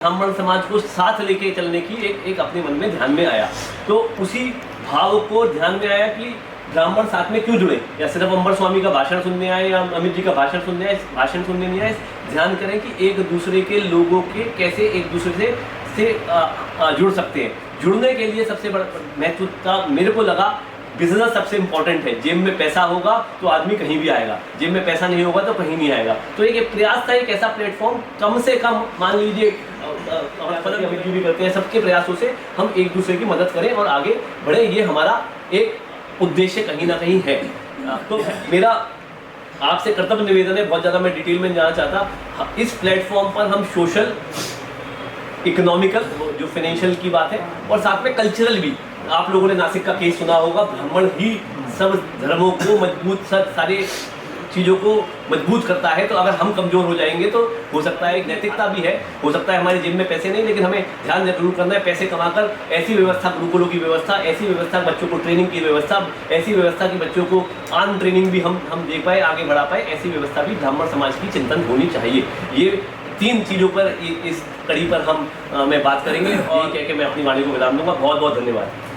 ब्राह्मण समाज को साथ लेके चलने की एक अपने मन में ध्यान में आया। तो उसी भाव को ध्यान में आया कि ब्राह्मण साथ में क्यों जुड़े, या सिर्फ अंबर स्वामी का भाषण सुनने आए या अमित जी का भाषण सुनने नहीं आए। ध्यान करें कि एक दूसरे के लोगों के कैसे एक दूसरे से जुड़ सकते हैं। जुड़ने के लिए सबसे बड़ा महत्वता मेरे को लगा बिजनेस सबसे इंपॉर्टेंट है। जेब में पैसा होगा तो आदमी कहीं भी आएगा, जेब में पैसा नहीं होगा तो कहीं नहीं आएगा। तो एक प्रयास था, एक ऐसा प्लेटफॉर्म कम से कम मान लीजिए भी करते हैं, सबके प्रयासों से हम एक दूसरे की मदद करें और आगे बढ़े, ये हमारा एक उद्देश्य कहीं ना कहीं है। तो मेरा आपसे कर्तव्य निवेदन है, बहुत ज़्यादा मैं डिटेल में जाना चाहता, इस प्लेटफॉर्म पर हम सोशल, इकोनॉमिकल जो फाइनेंशियल की बात है और साथ में कल्चरल भी। आप लोगों ने नासिक का केस सुना होगा, ब्राह्मण ही सब धर्मों को मजबूत, सब सारे चीज़ों को मजबूत करता है। तो अगर हम कमज़ोर हो जाएंगे तो हो सकता है, एक नैतिकता भी है, हो सकता है हमारे जेब में पैसे नहीं, लेकिन हमें ध्यान जरूर करना है पैसे कमाकर ऐसी व्यवस्था, गुरुकुलों की व्यवस्था, ऐसी व्यवस्था, बच्चों को ट्रेनिंग की व्यवस्था, ऐसी व्यवस्था की बच्चों को आन ट्रेनिंग भी हम दे पाए, आगे बढ़ा पाए, ऐसी व्यवस्था भी ब्राह्मण समाज की चिंतन होनी चाहिए। ये 3 चीज़ों पर इस कड़ी पर मैं बात करेंगे और कह के मैं अपनी वाणी को विराम दूंगा। बहुत बहुत धन्यवाद।